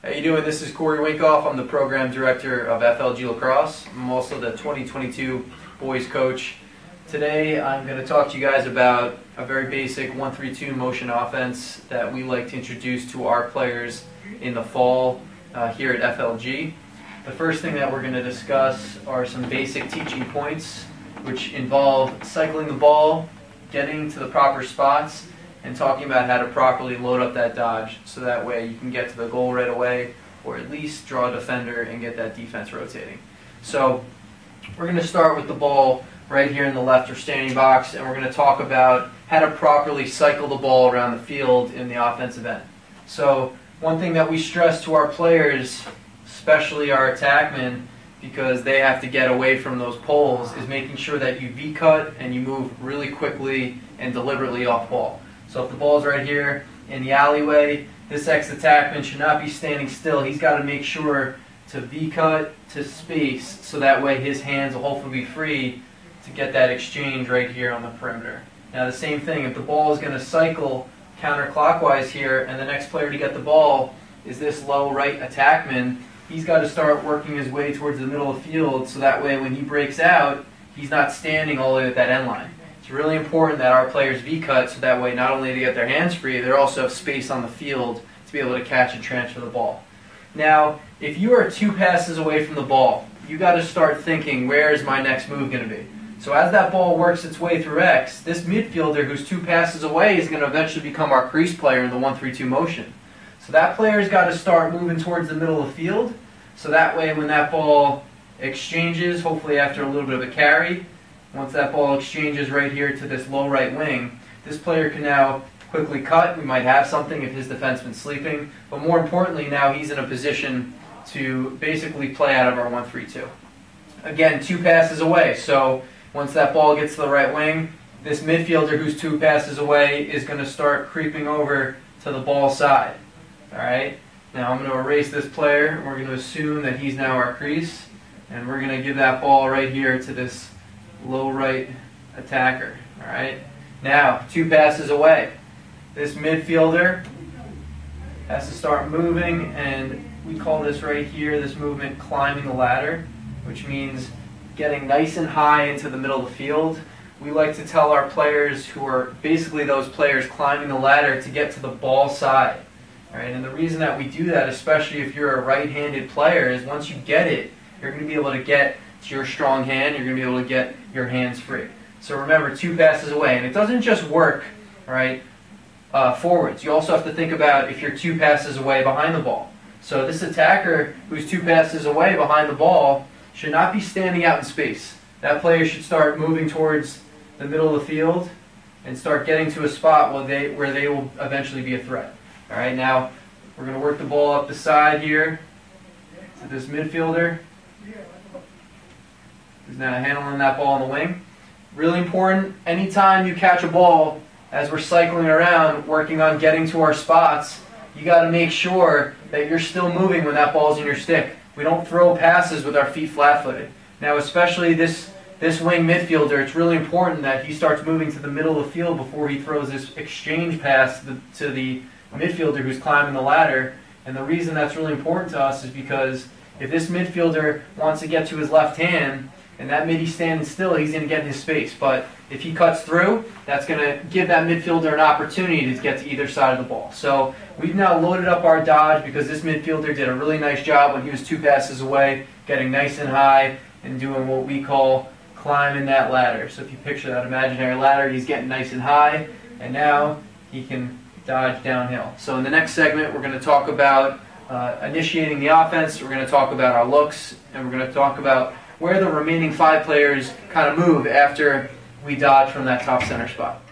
How you doing? This is Corey Winkoff. I'm the program director of FLG Lacrosse. I'm also the 2022 boys coach. Today I'm going to talk to you guys about a very basic 1-3-2 motion offense that we like to introduce to our players in the fall here at FLG. The first thing that we're going to discuss are some basic teaching points which involve cycling the ball, getting to the proper spots, and talking about how to properly load up that dodge so that way you can get to the goal right away or at least draw a defender and get that defense rotating. So we're going to start with the ball right here in the left or standing box, and we're going to talk about how to properly cycle the ball around the field in the offensive end. So one thing that we stress to our players, especially our attackmen, because they have to get away from those poles, is making sure that you V-cut and you move really quickly and deliberately off ball. So if the ball's right here in the alleyway, this ex-attackman should not be standing still. He's got to make sure to V-cut to space so that way his hands will hopefully be free to get that exchange right here on the perimeter. Now the same thing, if the ball is going to cycle counterclockwise here and the next player to get the ball is this low right attackman, he's got to start working his way towards the middle of the field so that way when he breaks out, he's not standing all the way at that end line. It's really important that our players V-cut so that way not only do they get their hands free, they also have space on the field to be able to catch and transfer the ball. Now, if you are 2 passes away from the ball, you got to start thinking, where is my next move going to be? So as that ball works its way through X, this midfielder who's 2 passes away is going to eventually become our crease player in the 1-3-2 motion. So that player's got to start moving towards the middle of the field, so that way when that ball exchanges, hopefully after a little bit of a carry, once that ball exchanges right here to this low right wing, this player can now quickly cut. We might have something if his defenseman's sleeping, but more importantly now he's in a position to basically play out of our 1-3-2. Again, 2 passes away, so once that ball gets to the right wing, this midfielder who's 2 passes away is going to start creeping over to the ball side. Alright, now I'm going to erase this player, and we're going to assume that he's now our crease, and we're going to give that ball right here to this low right attacker. Alright, now 2 passes away. This midfielder has to start moving, and we call this right here, this movement, climbing the ladder, which means getting nice and high into the middle of the field. We like to tell our players, who are basically those players climbing the ladder, to get to the ball side. All right, and the reason that we do that, especially if you're a right-handed player, is once you get it, you're going to be able to get to your strong hand, you're going to be able to get your hands free. So remember, 2 passes away, and it doesn't just work, all right, forwards. You also have to think about if you're 2 passes away behind the ball. So this attacker who's 2 passes away behind the ball should not be standing out in space. That player should start moving towards the middle of the field and start getting to a spot where they will eventually be a threat. All right, now we're going to work the ball up the side here to this midfielder who's now handling that ball on the wing. Really important, anytime you catch a ball, as we're cycling around, working on getting to our spots, you got to make sure that you're still moving when that ball's in your stick. We don't throw passes with our feet flat-footed. Now, especially this wing midfielder, it's really important that he starts moving to the middle of the field before he throws this exchange pass to the midfielder who's climbing the ladder. And the reason that's really important to us is because if this midfielder wants to get to his left hand, and that middy's standing still, he's going to get in his space. But if he cuts through, that's going to give that midfielder an opportunity to get to either side of the ball. So we've now loaded up our dodge because this midfielder did a really nice job when he was 2 passes away, getting nice and high and doing what we call climbing that ladder. So if you picture that imaginary ladder, he's getting nice and high, and now he can dodge downhill. So in the next segment, we're going to talk about initiating the offense, we're going to talk about our looks, and we're going to talk about where the remaining 5 players kind of move after we dodge from that top center spot.